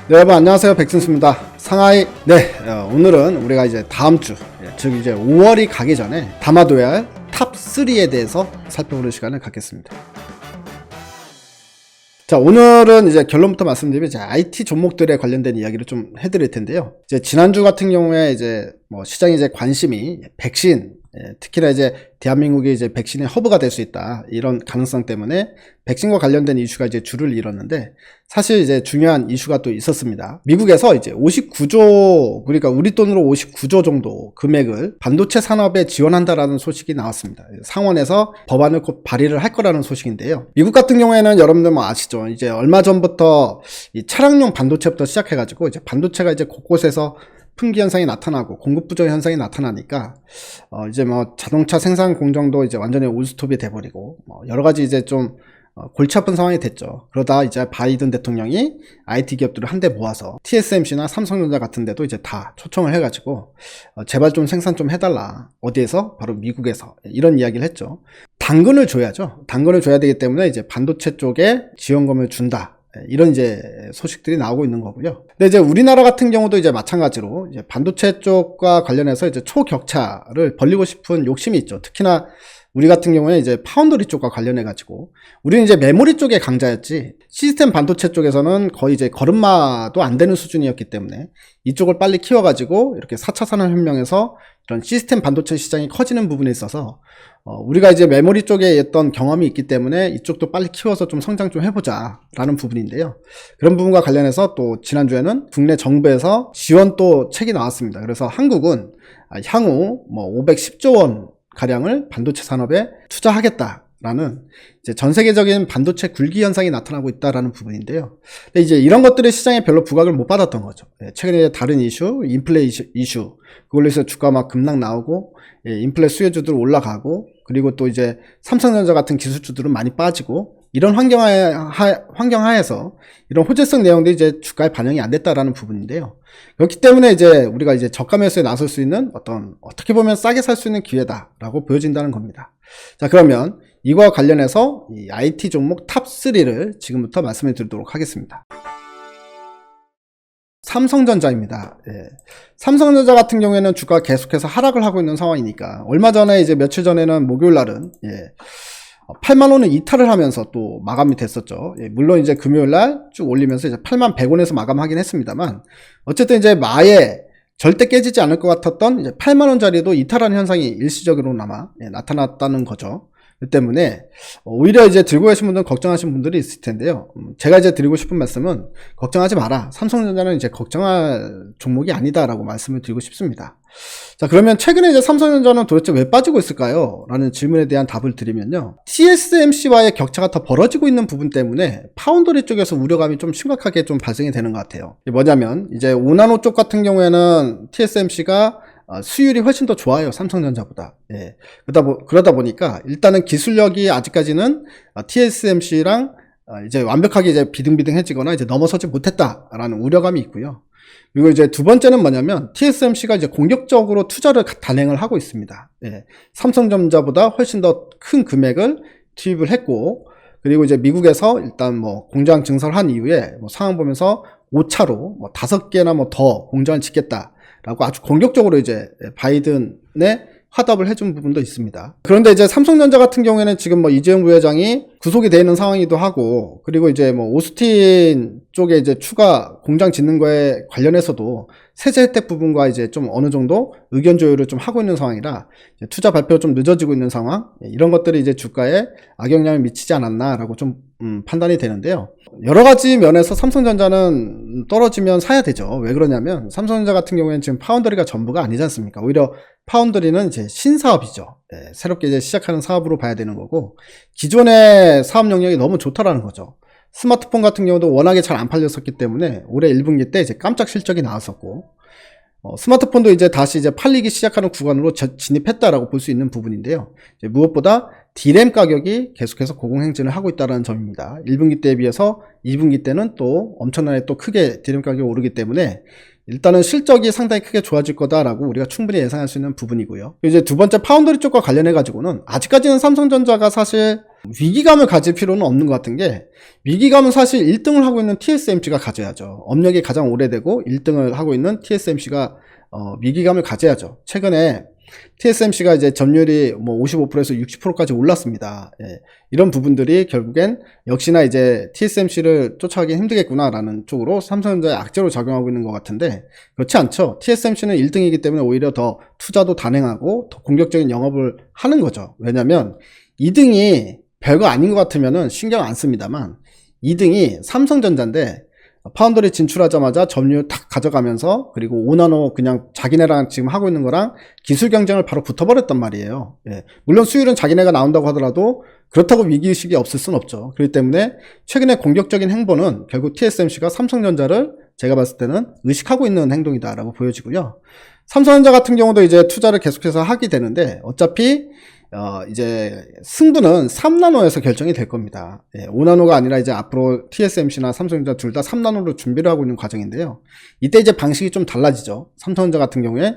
네, 여러분 안녕하세요. 백승수입니다. 상하이. 네, 오늘은 우리가 이제 다음 주, 즉 이제 5월이 가기 전에 담아둬야 할 탑 3에 대해서 살펴보는 시간을 갖겠습니다. 자, 오늘은 이제 결론부터 말씀드리면 이제 IT 종목들에 관련된 이야기를 좀 해드릴 텐데요. 이제 지난주 같은 경우에 이제 뭐 시장에 이제 관심이 백신, 특히나 이제 대한민국이 이제 백신의 허브가 될 수 있다, 이런 가능성 때문에 백신과 관련된 이슈가 이제 줄을 이뤘는데, 사실 이제 중요한 이슈가 또 있었습니다. 미국에서 이제 59조, 그러니까 우리 돈으로 59조 정도 금액을 반도체 산업에 지원한다라는 소식이 나왔습니다. 상원에서 법안을 곧 발의를 할 거라는 소식인데요. 미국 같은 경우에는 여러분들 뭐 아시죠? 이제 얼마 전부터 이 차량용 반도체부터 시작해가지고 이제 반도체가 이제 곳곳에서 품귀 현상이 나타나고 공급 부족 현상이 나타나니까 이제 뭐 자동차 생산 공정도 이제 완전히 올스톱이 돼버리고 여러 가지 이제 좀 골치 아픈 상황이 됐죠. 그러다 이제 바이든 대통령이 IT 기업들을 한데 모아서 TSMC나 삼성전자 같은 데도 이제 다 초청을 해가지고 제발 좀 생산 좀 해달라. 어디에서? 바로 미국에서. 이런 이야기를 했죠. 당근을 줘야죠. 당근을 줘야 되기 때문에 이제 반도체 쪽에 지원금을 준다, 이런 이제 소식들이 나오고 있는 거고요. 근데 이제 우리나라 같은 경우도 이제 마찬가지로 이제 반도체 쪽과 관련해서 이제 초격차를 벌리고 싶은 욕심이 있죠. 특히나 우리 같은 경우에 이제 파운드리 쪽과 관련해 가지고 우리는 이제 메모리 쪽의 강자였지, 시스템 반도체 쪽에서는 거의 이제 걸음마도 안 되는 수준이었기 때문에 이쪽을 빨리 키워가지고 이렇게 4차 산업혁명에서 이런 시스템 반도체 시장이 커지는 부분에 있어서 우리가 이제 메모리 쪽에 했던 경험이 있기 때문에 이쪽도 빨리 키워서 좀 성장 좀 해보자 라는 부분인데요. 그런 부분과 관련해서 또 지난주에는 국내 정부에서 지원 또 책이 나왔습니다. 그래서 한국은 향후 뭐 510조 원 가량을 반도체 산업에 투자하겠다라는 이제 전 세계적인 반도체 굴기 현상이 나타나고 있다라는 부분인데요. 근데 이제 이런 것들이 시장에 별로 부각을 못 받았던 거죠. 최근에 다른 이슈, 인플레 이슈, 그걸로 해서 주가 막 급락 나오고, 인플레 수혜주들 올라가고, 그리고 또 이제 삼성전자 같은 기술주들은 많이 빠지고, 이런 환경하에서 이런 호재성 내용들이 이제 주가에 반영이 안 됐다라는 부분인데요. 그렇기 때문에 이제 우리가 이제 저가 매수에 나설 수 있는 어떻게 보면 싸게 살 수 있는 기회다라고 보여진다는 겁니다. 자, 그러면 이거와 관련해서 이 IT 종목 탑 3를 지금부터 말씀을 드리도록 하겠습니다. 삼성전자입니다. 삼성전자 같은 경우에는 주가가 계속해서 하락을 하고 있는 상황이니까, 얼마 전에 이제 며칠 전에는 목요일 날은 8만원을 이탈을 하면서 또 마감이 됐었죠. 물론 이제 금요일날 쭉 올리면서 이제 8만 100원에서 마감하긴 했습니다만, 어쨌든 이제 마에 절대 깨지지 않을 것 같았던 이제 8만원짜리도 이탈하는 현상이 일시적으로나마 나타났다는 거죠. 그 때문에 오히려 이제 들고 계신 분들은 걱정하시는 분들이 있을 텐데요. 제가 이제 드리고 싶은 말씀은, 걱정하지 마라. 삼성전자는 이제 걱정할 종목이 아니다라고 말씀을 드리고 싶습니다. 자, 그러면 최근에 이제 삼성전자는 도대체 왜 빠지고 있을까요? 라는 질문에 대한 답을 드리면요. TSMC와의 격차가 더 벌어지고 있는 부분 때문에 파운드리 쪽에서 우려감이 좀 심각하게 좀 발생이 되는 것 같아요. 뭐냐면 이제 5나노 쪽 같은 경우에는 TSMC가 수율이 훨씬 더 좋아요, 삼성전자보다. 그러다 보니까 일단은 기술력이 아직까지는 TSMC랑 이제 완벽하게 이제 비등비등해지거나 이제 넘어서지 못했다라는 우려감이 있고요. 그리고 이제 두 번째는 뭐냐면 TSMC가 이제 공격적으로 투자를 단행을 하고 있습니다. 삼성전자보다 훨씬 더 큰 금액을 투입을 했고, 그리고 이제 미국에서 일단 뭐 공장 증설한 이후에 뭐 상황 보면서 5차로 뭐 5개나 뭐 더 공장을 짓겠다 라고 아주 공격적으로 이제 바이든의 화답을 해준 부분도 있습니다. 그런데 이제 삼성전자 같은 경우에는 지금 뭐 이재용 부회장이 구속이 되어 있는 상황이기도 하고, 그리고 이제 뭐 오스틴 쪽에 이제 추가 공장 짓는 거에 관련해서도 세제 혜택 부분과 이제 좀 어느 정도 의견 조율을 좀 하고 있는 상황이라 투자 발표가 좀 늦어지고 있는 상황, 이런 것들이 이제 주가에 악영향을 미치지 않았나라고 좀 판단이 되는데요. 여러 가지 면에서 삼성전자는 떨어지면 사야 되죠. 왜 그러냐면 삼성전자 같은 경우에는 지금 파운드리가 전부가 아니지 않습니까? 오히려 파운드리는 이제 신사업이죠. 새롭게 이제 시작하는 사업으로 봐야 되는 거고, 기존의 사업 영역이 너무 좋다라는 거죠. 스마트폰 같은 경우도 워낙에 잘 안 팔렸었기 때문에 올해 1분기 때 이제 깜짝 실적이 나왔었고, 스마트폰도 이제 다시 이제 팔리기 시작하는 구간으로 진입했다라고 볼 수 있는 부분인데요. 이제 무엇보다 D램 가격이 계속해서 고공행진을 하고 있다는 점입니다. 1분기 때에 비해서 2분기 때는 또 엄청나게 또 크게 D램 가격이 오르기 때문에 일단은 실적이 상당히 크게 좋아질 거다라고 우리가 충분히 예상할 수 있는 부분이고요. 이제 두 번째 파운드리 쪽과 관련해 가지고는 아직까지는 삼성전자가 사실 위기감을 가질 필요는 없는 것 같은 게, 위기감은 사실 1등을 하고 있는 TSMC가 가져야죠. 업력이 가장 오래되고 1등을 하고 있는 TSMC가 위기감을 가져야죠. 최근에 TSMC가 이제 점유율이 뭐 55%에서 60%까지 올랐습니다. 예, 이런 부분들이 결국엔 역시나 이제 TSMC를 쫓아가기 힘들겠구나라는 쪽으로 삼성전자의 악재로 작용하고 있는 것 같은데, 그렇지 않죠. TSMC는 1등이기 때문에 오히려 더 투자도 단행하고 더 공격적인 영업을 하는 거죠. 왜냐면 2등이 별거 아닌 것 같으면은 신경 안 씁니다만, 2등이 삼성전자인데 파운드리 진출하자마자 점유율 탁 가져가면서, 그리고 5나노 그냥 자기네랑 지금 하고 있는 거랑 기술 경쟁을 바로 붙어버렸단 말이에요. 예. 물론 수율은 자기네가 나온다고 하더라도 그렇다고 위기의식이 없을 순 없죠. 그렇기 때문에 최근에 공격적인 행보는 결국 TSMC가 삼성전자를 제가 봤을 때는 의식하고 있는 행동이다라고 보여지고요. 삼성전자 같은 경우도 이제 투자를 계속해서 하게 되는데, 어차피 이제 승부는 3나노에서 결정이 될 겁니다. 예, 5나노가 아니라 이제 앞으로 TSMC나 삼성전자 둘 다 3나노로 준비를 하고 있는 과정인데요. 이때 이제 방식이 좀 달라지죠. 삼성전자 같은 경우에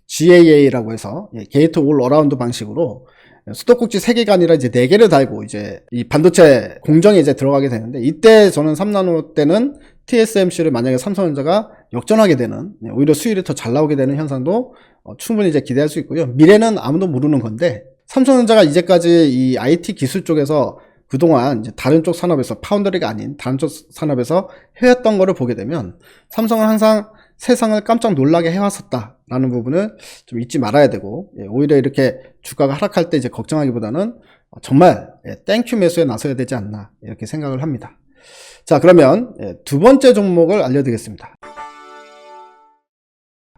GAA라고 해서 게이트 올 어라운드 방식으로 수도꼭지 3개가 아니라 이제 4개를 달고 이제 이 반도체 공정에 이제 들어가게 되는데, 이때 저는 3나노 때는 TSMC를 만약에 삼성전자가 역전하게 되는, 오히려 수율이 더 잘 나오게 되는 현상도 충분히 이제 기대할 수 있고요. 미래는 아무도 모르는 건데, 삼성전자가 이제까지 이 IT 기술 쪽에서 그동안 이제 다른 쪽 산업에서, 파운드리가 아닌 다른 쪽 산업에서 해왔던 거를 보게 되면 삼성은 항상 세상을 깜짝 놀라게 해왔었다라는 부분을 좀 잊지 말아야 되고, 오히려 이렇게 주가가 하락할 때 이제 걱정하기보다는 정말 땡큐 매수에 나서야 되지 않나, 이렇게 생각을 합니다. 자, 그러면 두 번째 종목을 알려드리겠습니다.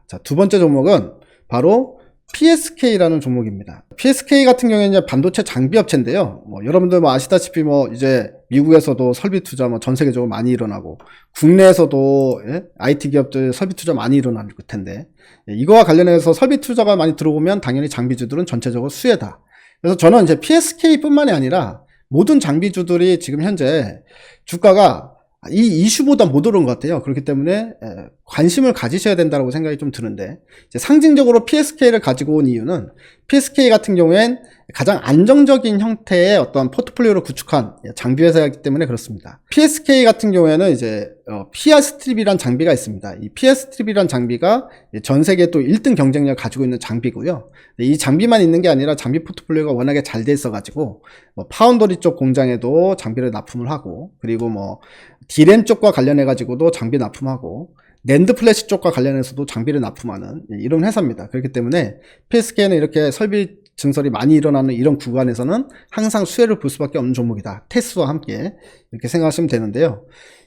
자, 두 번째 종목은 바로 PSK라는 종목입니다. PSK 같은 경우에는 이제 반도체 장비 업체인데요. 여러분들 아시다시피 이제 미국에서도 설비 투자 전 세계적으로 많이 일어나고, 국내에서도 IT 기업들 설비 투자 많이 일어날 텐데, 이거와 관련해서 설비 투자가 많이 들어오면 당연히 장비주들은 전체적으로 수혜다. 그래서 저는 이제 PSK뿐만이 아니라 모든 장비주들이 지금 현재 주가가 이 이슈보다 못 오른 것 같아요. 그렇기 때문에 관심을 가지셔야 된다고 생각이 좀 드는데, 이제 상징적으로 PSK를 가지고 온 이유는, PSK 같은 경우엔 가장 안정적인 형태의 어떤 포트폴리오를 구축한 장비 회사이기 때문에 그렇습니다. PSK 같은 경우에는 이제 PR 스트립이란 장비가 있습니다. 이 PR 스트립이란 장비가 전 세계 또 1등 경쟁력을 가지고 있는 장비고요. 이 장비만 있는 게 아니라 장비 포트폴리오가 워낙에 잘 돼 있어가지고 파운더리 쪽 공장에도 장비를 납품을 하고, 그리고 D램 쪽과 관련해가지고도 장비 납품하고, 낸드 플래시 쪽과 관련해서도 장비를 납품하는 이런 회사입니다. 그렇기 때문에 PSK는 이렇게 설비 증설이 많이 일어나는 이런 구간에서는 항상 수혜를 볼 수밖에 없는 종목이다. 테스와 함께 이렇게 생각하시면 되는데요.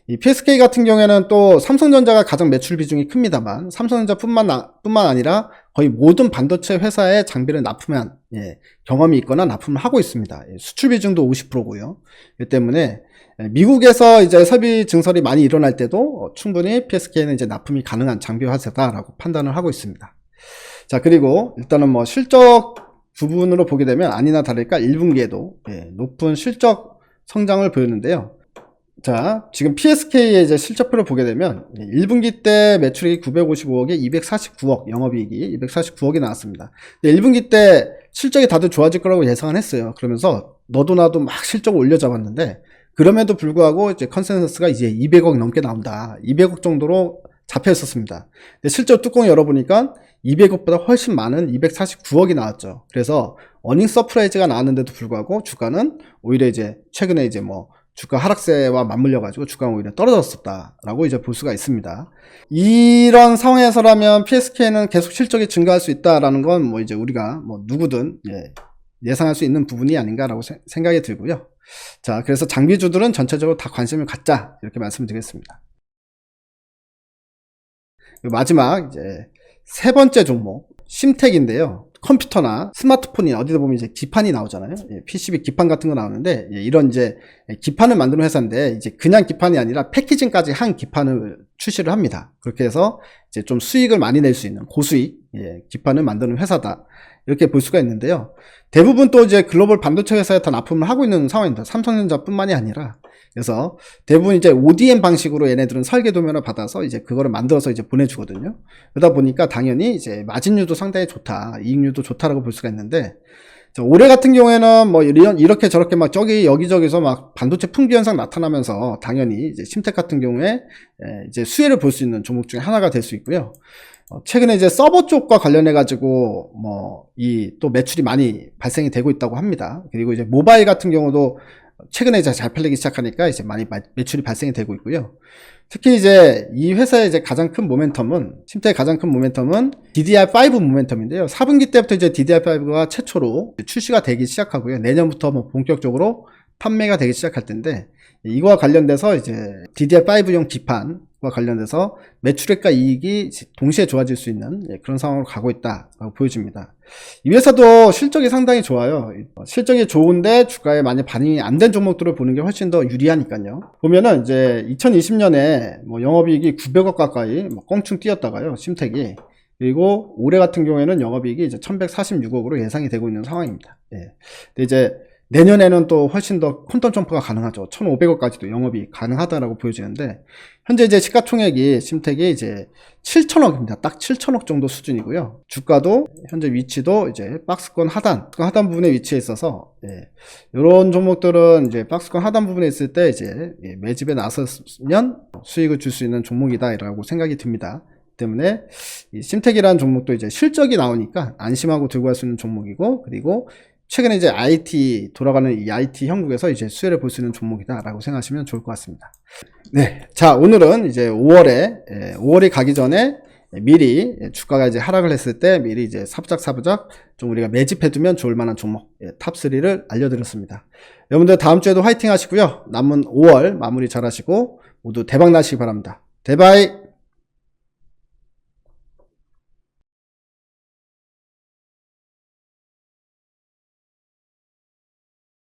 이 PSK 같은 경우에는 또 삼성전자가 가장 매출 비중이 큽니다만, 삼성전자뿐만 아니라 거의 모든 반도체 회사에 장비를 납품한 경험이 있거나 납품을 하고 있습니다. 수출 비중도 50%고요. 이 때문에 미국에서 이제 설비 증설이 많이 일어날 때도 충분히 PSK는 이제 납품이 가능한 장비 회사다라고 판단을 하고 있습니다. 자, 그리고 일단은 실적 부분으로 보게 되면 아니나 다를까 1분기에도 높은 실적 성장을 보였는데요. 자, 지금 PSK의 이제 실적표를 보게 되면 1분기 때 매출이 955억에 249억, 영업이익이 249억이 나왔습니다. 1분기 때 실적이 다들 좋아질 거라고 예상을 했어요. 그러면서 너도 나도 막 실적을 올려잡았는데, 그럼에도 불구하고 이제 컨센서스가 이제 200억 넘게 나온다, 200억 정도로 잡혀 있었습니다. 근데 실적 뚜껑 열어보니까 200억보다 훨씬 많은 249억이 나왔죠. 그래서 어닝 서프라이즈가 나왔는데도 불구하고 주가는 오히려 이제 최근에 이제 주가 하락세와 맞물려 가지고 주가가 오히려 떨어졌었다라고 이제 볼 수가 있습니다. 이런 상황에서라면 PSK는 계속 실적이 증가할 수 있다라는 건 이제 우리가 누구든 예상할 수 있는 부분이 아닌가라고 생각이 들고요. 자, 그래서 장비주들은 전체적으로 다 관심을 갖자, 이렇게 말씀드리겠습니다. 마지막 이제 세 번째 종목, 심텍인데요. 컴퓨터나 스마트폰이 어디다 보면 이제 기판이 나오잖아요. PCB 기판 같은 거 나오는데, 이런 이제 기판을 만드는 회사인데, 이제 그냥 기판이 아니라 패키징까지 한 기판을 출시를 합니다. 그렇게 해서 이제 좀 수익을 많이 낼 수 있는 고수익 기판을 만드는 회사다, 이렇게 볼 수가 있는데요. 대부분 또 이제 글로벌 반도체 회사에 다 납품을 하고 있는 상황입니다. 삼성전자뿐만이 아니라 그래서 대부분 이제 ODM 방식으로 얘네들은 설계 도면을 받아서 이제 그거를 만들어서 이제 보내주거든요. 그러다 보니까 당연히 이제 마진율도 상당히 좋다, 이익률도 좋다라고 볼 수가 있는데, 올해 같은 경우에는 뭐 이렇게 저렇게 막 저기 여기저기서 막 반도체 풍기 현상 나타나면서 당연히 이제 심텍 같은 경우에 이제 수혜를 볼 수 있는 종목 중에 하나가 될 수 있고요. 최근에 이제 서버 쪽과 관련해 가지고 뭐 이 또 매출이 많이 발생이 되고 있다고 합니다. 그리고 이제 모바일 같은 경우도 최근에 이제 잘 팔리기 시작하니까 이제 많이 매출이 발생이 되고 있고요. 특히 이제 이 회사의 이제 가장 큰 모멘텀은, 심텍의 가장 큰 모멘텀은 DDR5 모멘텀인데요. 4분기 때부터 이제 DDR5가 최초로 출시가 되기 시작하고요. 내년부터 뭐 본격적으로 판매가 되기 시작할 텐데, 이거와 관련돼서 이제 DDR5용 기판과 관련돼서 매출액과 이익이 동시에 좋아질 수 있는 그런 상황으로 가고 있다고 보여집니다. 이 회사도 실적이 상당히 좋아요. 실적이 좋은데 주가에 많이 반영이 안 된 종목들을 보는 게 훨씬 더 유리하니까요. 보면은 이제 2020년에 뭐 영업이익이 900억 가까이 뭐 껑충 뛰었다가요, 심텍이. 그리고 올해 같은 경우에는 영업이익이 이제 1146억으로 예상이 되고 있는 상황입니다. 예. 근데 이제 내년에는 또 훨씬 더 퀀텀 점프가 가능하죠. 1,500억까지도 영업이 가능하다라고 보여지는데, 현재 이제 시가총액이 심텍이 이제 7천억입니다. 딱 7천억 정도 수준이고요. 주가도 현재 위치도 이제 박스권 하단 부분에 위치해 있어서, 이런 종목들은 이제 박스권 하단 부분에 있을 때 이제 매집에 나섰으면 수익을 줄 수 있는 종목이다라고 생각이 듭니다. 때문에 이 심텍이라는 종목도 이제 실적이 나오니까 안심하고 들고 갈 수 있는 종목이고, 그리고 최근에 이제 IT 돌아가는 이 IT 형국에서 이제 수혜를 볼 수 있는 종목이다라고 생각하시면 좋을 것 같습니다. 네, 자 오늘은 이제 5월이 가기 전에 미리 주가가 이제 하락을 했을 때 미리 이제 사부작 좀 우리가 매집해두면 좋을 만한 종목 탑3를 알려드렸습니다. 여러분들 다음 주에도 화이팅 하시고요. 남은 5월 마무리 잘 하시고 모두 대박 나시기 바랍니다. 대바이.